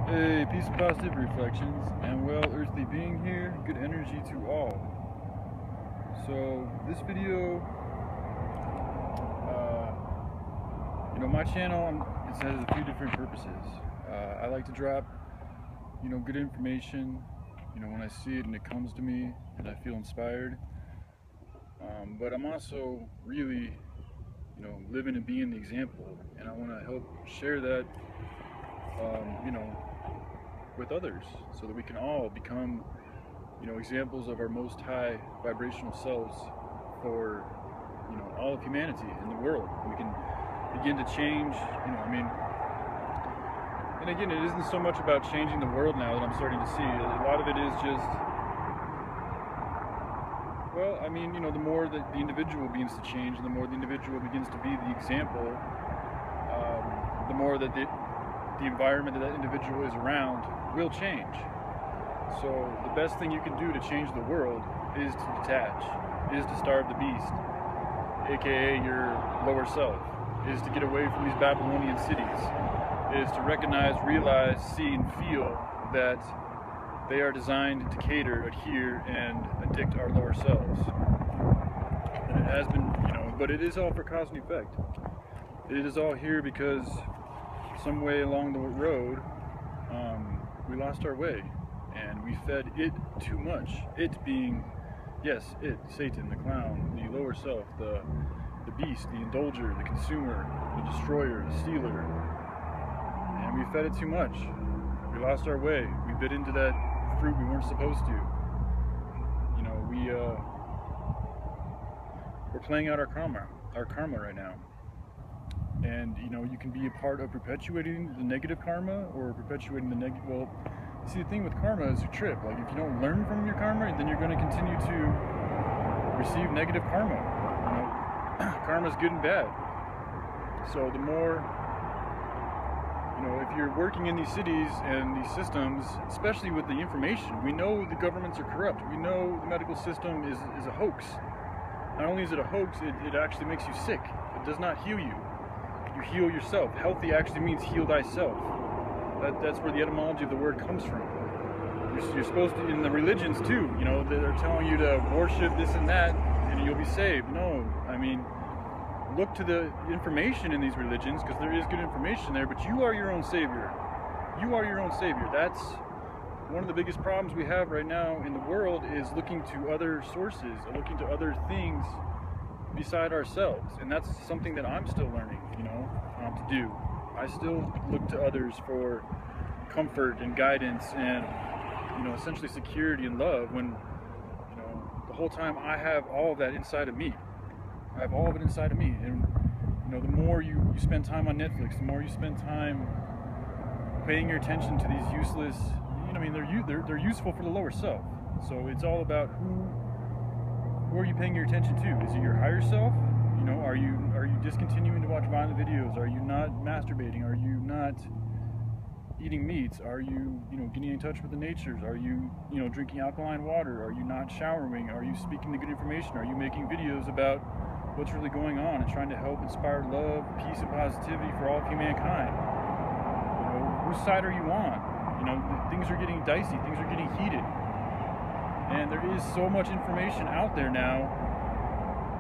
Hey, peace and positive reflections, and well, earthly being here, good energy to all. So, this video, my channel, it has a few different purposes. I like to drop, good information, when I see it and it comes to me and I feel inspired. But I'm also really, living and being the example, and I want to help share that, with others, so that we can all become, examples of our most high vibrational selves for, all of humanity in the world. We can begin to change, and again, it isn't so much about changing the world now that I'm starting to see. A lot of it is just, well, the more that the individual begins to change and the more the individual begins to be the example, the more that the environment that individual is around will change. So the best thing you can do to change the world is to detach, is to starve the beast, aka your lower self, is to get away from these Babylonian cities, is to recognize, realize, see, and feel that they are designed to cater, adhere, and addict our lower selves. And it has been, but it is all for cause and effect. It is all here because some way along the road, we lost our way, and we fed it too much. It being, yes, it, Satan, the clown, the lower self, the beast, the indulger, the consumer, the destroyer, the stealer, and we fed it too much. We lost our way. We bit into that fruit we weren't supposed to. We're playing out our karma right now. And you can be a part of perpetuating the negative karma or perpetuating the negative. Well, see, the thing with karma is a trip. Like, if you don't learn from your karma, then you're going to continue to receive negative karma. Karma's good and bad. So the more, if you're working in these cities and these systems, especially with the information, we know the governments are corrupt. We know the medical system is a hoax. Not only is it a hoax, it actually makes you sick. It does not heal you. You heal yourself. Healthy actually means heal thyself. That's where the etymology of the word comes from. You're supposed to, in the religions too, they're telling you to worship this and that, and you'll be saved. No, look to the information in these religions, because there is good information there, but you are your own savior. You are your own savior. That's one of the biggest problems we have right now in the world, is looking to other sources, looking to other things beside ourselves. And that's something that I'm still learning, to do. I still look to others for comfort and guidance and, essentially security and love, when, the whole time I have all of that inside of me. I have all of it inside of me. And, the more you spend time on Netflix, the more you spend time paying your attention to these useless, they're useful for the lower self. So it's all about who are you paying your attention to? Is it your higher self? Are you discontinuing to watch violent videos? Are you not masturbating? Are you not eating meats? Are you, getting in touch with the natures? Are you, drinking alkaline water? Are you not showering? Are you speaking the good information? Are you making videos about what's really going on and trying to help inspire love, peace, and positivity for all of humankind? Whose side are you on? Things are getting dicey. Things are getting heated. And there is so much information out there now.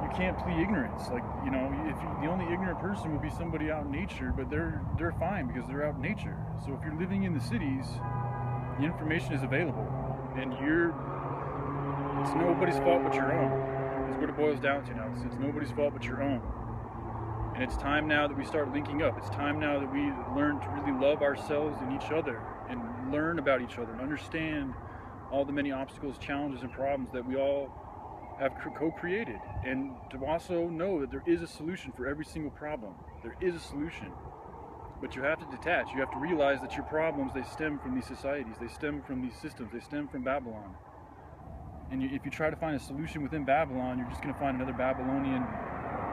You can't plead ignorance. Like, the only ignorant person would be somebody out in nature, but they're fine because they're out in nature. So if you're living in the cities, the information is available, and it's nobody's fault but your own. Is what it boils down to now. It's nobody's fault but your own. And it's time now that we start linking up. It's time now that we learn to really love ourselves and each other, and learn about each other, and understand all the many obstacles, challenges, and problems that we all have co-created, and to also know that there is a solution for every single problem. There is a solution, but you have to detach. You have to realize that your problems, they stem from these societies, they stem from these systems, they stem from Babylon. And if you try to find a solution within Babylon, you're just going to find another Babylonian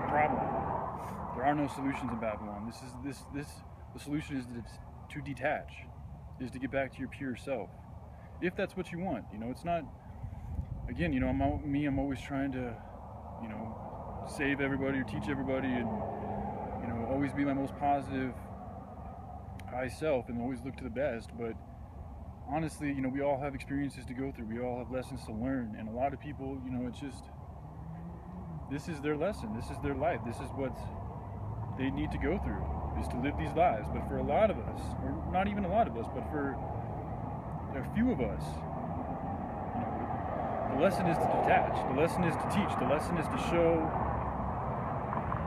problem. There are no solutions in Babylon. The solution is to detach, is to get back to your pure self, if that's what you want. It's not. Again, I'm always trying to, save everybody or teach everybody, and, always be my most positive high self and always look to the best, but honestly, you know, we all have experiences to go through. We all have lessons to learn, and a lot of people, you know, it's just, this is their lesson. This is their life. This is what they need to go through, is to live these lives. But for a lot of us, or not even a lot of us, but for a few of us, you know, the lesson is to detach. The lesson is to teach. The lesson is to show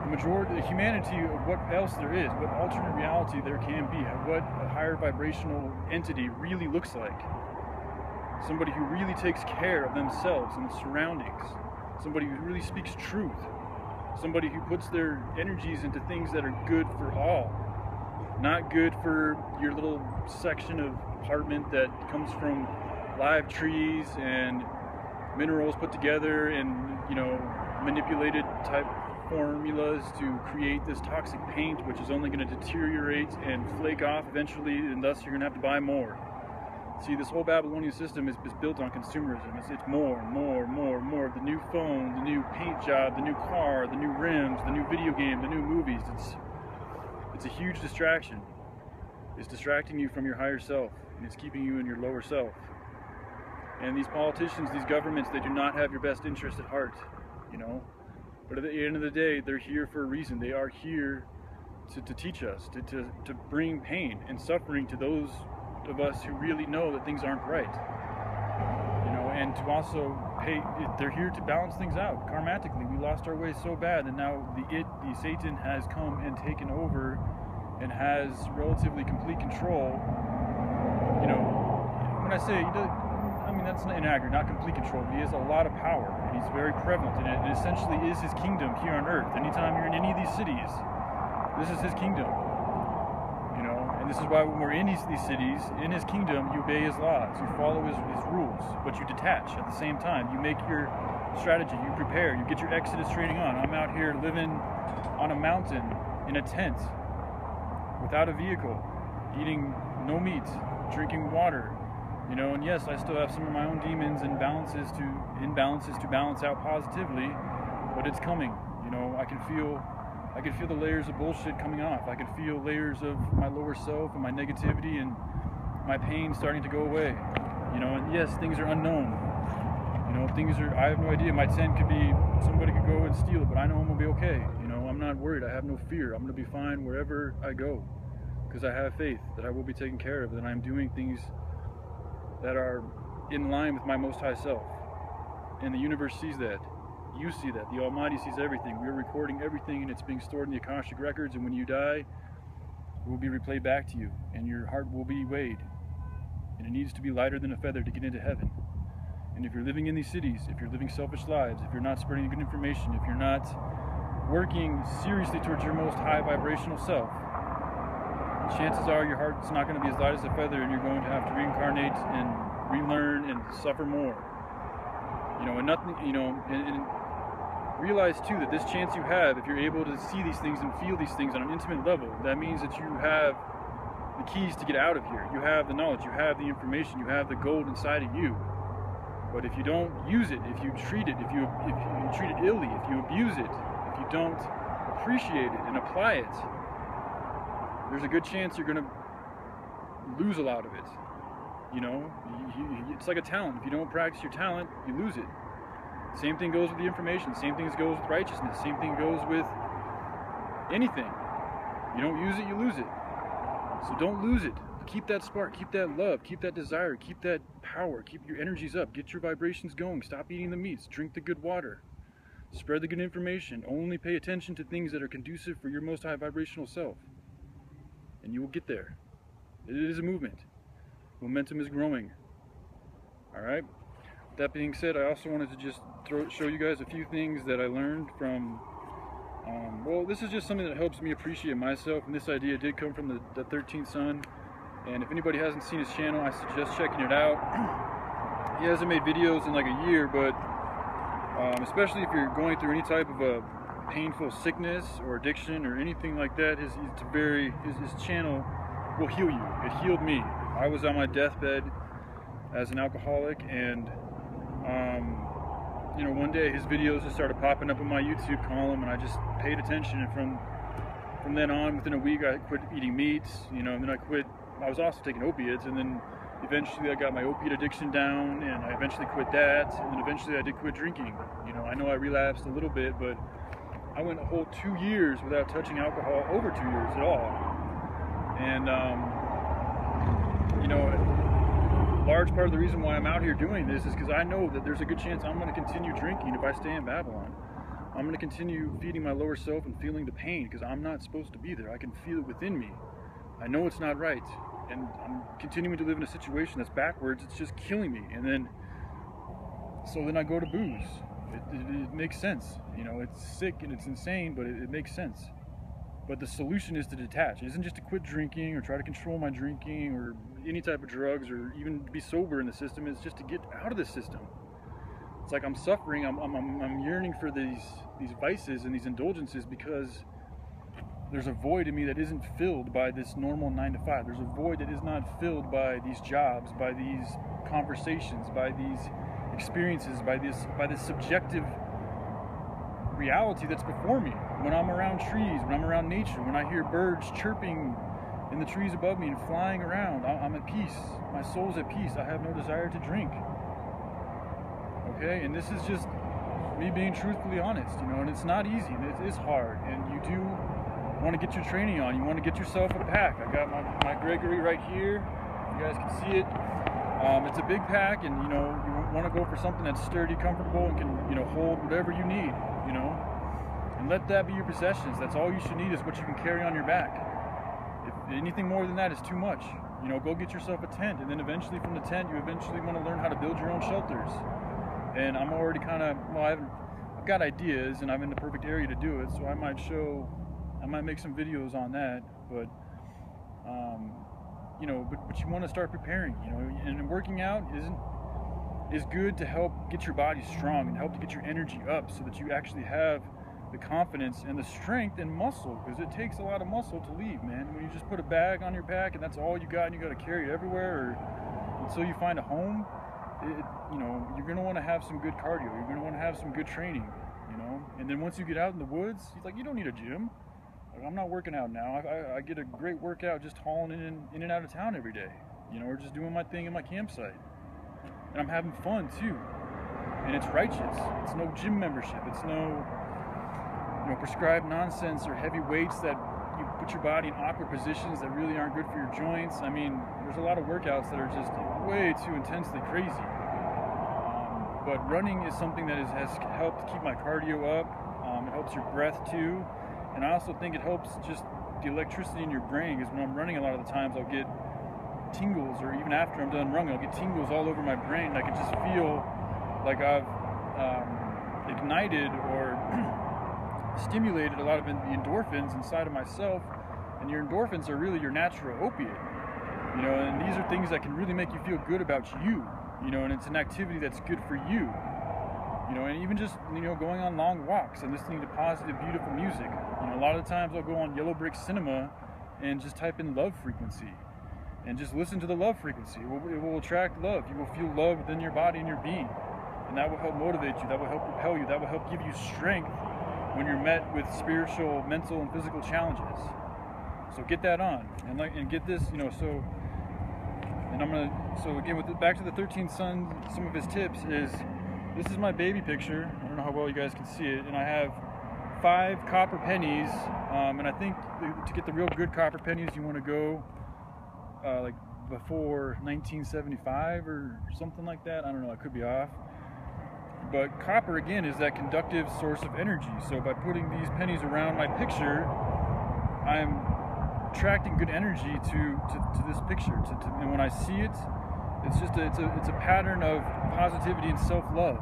the majority, the humanity of what else there is, what alternate reality there can be, what a higher vibrational entity really looks like. Somebody who really takes care of themselves and the surroundings. Somebody who really speaks truth. Somebody who puts their energies into things that are good for all. Not good for your little section of apartment that comes from live trees and minerals put together and, you know, manipulated type formulas to create this toxic paint, which is only going to deteriorate and flake off eventually, and thus you're going to have to buy more. See, this whole Babylonian system is built on consumerism. It's more, more. The new phone, the new paint job, the new car, the new rims, the new video game, the new movies. It's a huge distraction. It's distracting you from your higher self, and it's keeping you in your lower self. And these politicians, these governments, they do not have your best interest at heart, you know. But at the end of the day, they're here for a reason. They are here to teach us, to bring pain and suffering to those of us who really know that things aren't right. You know, and to also they're here to balance things out karmatically. We lost our way so bad, and now the Satan has come and taken over and has relatively complete control. You know, when I say, I mean, that's inaccurate, not complete control. He has a lot of power, and he's very prevalent, and it essentially is his kingdom here on earth. Anytime you're in any of these cities, this is his kingdom. You know, and this is why when we're in these cities, in his kingdom, you obey his laws, you follow his rules, but you detach at the same time. You make your strategy, you prepare, you get your Exodus training on. I'm out here living on a mountain in a tent without a vehicle, eating no meat, drinking water. You know, and yes, I still have some of my own demons and imbalances to balance out positively, but it's coming. You know, I can feel the layers of bullshit coming off. I can feel layers of my lower self and my negativity and my pain starting to go away. You know, and yes, things are unknown. You know, I have no idea. My tent could be, somebody could go and steal it, but I know I'm gonna be okay. You know, I'm not worried. I have no fear. I'm gonna be fine wherever I go, because I have faith that I will be taken care of, that I'm doing things that are in line with my most high self. And the universe sees that. You see that. The Almighty sees everything. We're recording everything, and it's being stored in the Akashic records, and when you die, it will be replayed back to you, and your heart will be weighed. And it needs to be lighter than a feather to get into heaven. And if you're living in these cities, if you're living selfish lives, if you're not spreading good information, if you're not working seriously towards your most high vibrational self, chances are your heart's not going to be as light as a feather, and you're going to have to reincarnate and relearn and suffer more. You know, and nothing, you know, and realize too that this chance you have, if you're able to see these things and feel these things on an intimate level, that means that you have the keys to get out of here. You have the knowledge, you have the information, you have the gold inside of you. But if you don't use it, if you treat it, if you treat it illy, if you abuse it, if you don't appreciate it and apply it, there's a good chance you're going to lose a lot of it. You know, it's like a talent. If you don't practice your talent, you lose it. Same thing goes with the information. Same thing goes with righteousness. Same thing goes with anything. You don't use it, you lose it. So don't lose it. Keep that spark, keep that love, keep that desire, keep that power, keep your energies up, get your vibrations going, stop eating the meats, drink the good water, spread the good information, only pay attention to things that are conducive for your most high vibrational self. And you will get there. It is a movement. Momentum is growing. Alright? That being said, I also wanted to just show you guys a few things that I learned from, well, this is just something that helps me appreciate myself, and this idea did come from the 13th Son, and if anybody hasn't seen his channel, I suggest checking it out. He hasn't made videos in like a year, but especially if you're going through any type of a painful sickness or addiction or anything like that, his channel will heal you. It healed me. I was on my deathbed as an alcoholic, and you know, one day his videos just started popping up in my YouTube column, and I just paid attention, and from from then on, within a week, I quit eating meats, you know, and then I was also taking opiates, and then eventually I got my opiate addiction down, and I eventually quit that, and then eventually I did quit drinking. You know, I know I relapsed a little bit, but I went a whole 2 years without touching alcohol, over 2 years at all. And, you know, a large part of the reason why I'm out here doing this is because I know that there's a good chance I'm going to continue drinking if I stay in Babylon. I'm going to continue feeding my lower self and feeling the pain because I'm not supposed to be there. I can feel it within me. I know it's not right. And I'm continuing to live in a situation that's backwards. It's just killing me. And then, so then I go to booze. It makes sense. You know, it's sick and it's insane, but it makes sense. But the solution is to detach. It isn't just to quit drinking or try to control my drinking or any type of drugs or even be sober in the system. It's just to get out of the system. It's like I'm suffering. I'm yearning for these vices and these indulgences because there's a void in me that isn't filled by this normal 9 to 5. There's a void that is not filled by these jobs, by these conversations, by these experiences, by this subjective reality that's before me. When I'm around trees, when I'm around nature, when I hear birds chirping in the trees above me and flying around, I'm at peace. My soul's at peace. I have no desire to drink. Okay, and this is just me being truthfully honest, you know, and it's not easy, and it is hard, and you do want to get your training on. You want to get yourself a pack. I got my Gregory right here. You guys can see it. It's a big pack, and you know, you want to go for something that's sturdy, comfortable, and can, you know, hold whatever you need, you know, and let that be your possessions. That's all you should need, is what you can carry on your back. If anything more than that is too much, you know, go get yourself a tent, and then eventually from the tent, you eventually want to learn how to build your own shelters. And I'm already kind of, well, I've got ideas, and I'm in the perfect area to do it, so I might make some videos on that, but, you know, but you want to start preparing, you know, and working out is good to help get your body strong and help to get your energy up so that you actually have the confidence and the strength and muscle, because it takes a lot of muscle to leave, man. When you just put a bag on your back and that's all you got and you got to carry it everywhere or until you find a home, you know, you're going to want to have some good cardio. You're going to want to have some good training, you know, and then once you get out in the woods, he's like, you don't need a gym. I'm not working out now. I get a great workout just hauling in and out of town every day, you know, or just doing my thing in my campsite. And I'm having fun too. And it's righteous. It's no gym membership. It's no, you know, prescribed nonsense or heavy weights that you put your body in awkward positions that really aren't good for your joints. I mean, there's a lot of workouts that are just way too intensely crazy. But running is something that has helped keep my cardio up. It helps your breath too. And I also think it helps just the electricity in your brain, because when I'm running a lot of the times I'll get tingles, or even after I'm done running I'll get tingles all over my brain, and I can just feel like I've ignited or stimulated a lot of the endorphins inside of myself. And your endorphins are really your natural opiate, you know, and these are things that can really make you feel good about you, you know, and it's an activity that's good for you. You know, and even just, you know, going on long walks and listening to positive, beautiful music. You know, a lot of the times I'll go on Yellow Brick Cinema and just type in love frequency and just listen to the love frequency. It will attract love. You will feel love within your body and your being. And that will help motivate you. That will help propel you. That will help give you strength when you're met with spiritual, mental, and physical challenges. So get that on and get this, you know, so, and I'm going to, so again, back to the 13th son, some of his tips is, this is my baby picture. I don't know how well you guys can see it. And I have 5 copper pennies. And I think to get the real good copper pennies, you want to go like before 1975 or something like that. I don't know. I could be off. But copper, again, is that conductive source of energy. So by putting these pennies around my picture, I'm attracting good energy to this picture. And when I see it, it's just it's a pattern of positivity and self-love,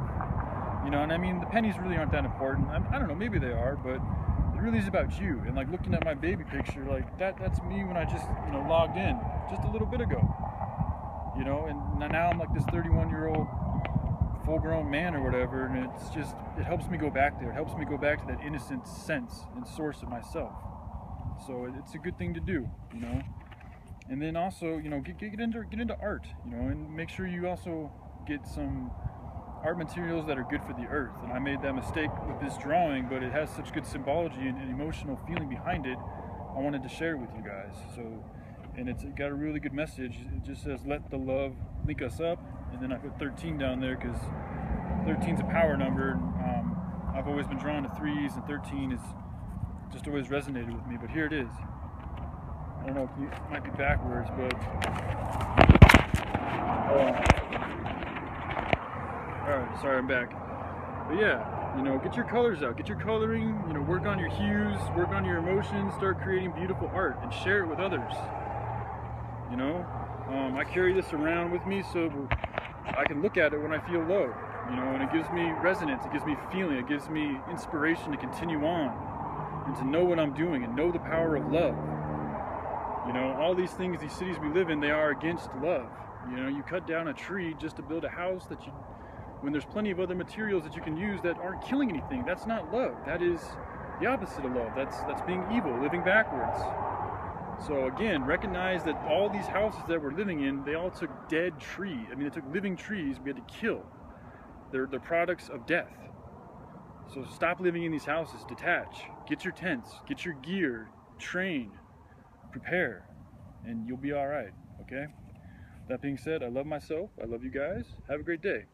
you know. And I mean, the pennies really aren't that important. I don't know, maybe they are, but it really is about you. And like looking at my baby picture, like that's me when I just, you know, logged in just a little bit ago, you know. And now I'm like this 31-year-old full-grown man or whatever, and it's just, it helps me go back there. It helps me go back to that innocent sense and source of myself. So it's a good thing to do, you know. And then also, you know, get into art, you know, and make sure you also get some art materials that are good for the earth. And I made that mistake with this drawing, but it has such good symbology and emotional feeling behind it I wanted to share it with you guys. So, and it's got a really good message. It just says, let the love link us up. And then I put 13 down there because 13 is a power number. I've always been drawn to 3s, and 13 is just always resonated with me. But here it is. I don't know, it might be backwards, but alright, sorry, I'm back. But yeah, you know, get your colors out, get your coloring, you know, work on your hues, work on your emotions, start creating beautiful art and share it with others. You know, I carry this around with me so I can look at it when I feel low, you know, and it gives me resonance, it gives me feeling, it gives me inspiration to continue on and to know what I'm doing and know the power of love. You know, all these things, these cities we live in, they are against love. You know, you cut down a tree just to build a house when there's plenty of other materials that you can use that aren't killing anything. That's not love. That is the opposite of love. That's being evil, living backwards. So again, recognize that all these houses that we're living in, they all took dead trees. I mean, they took living trees we had to kill. They're products of death. So stop living in these houses, detach, get your tents, get your gear, train, prepare, and you'll be all right, okay? That being said, I love myself, I love you guys, have a great day.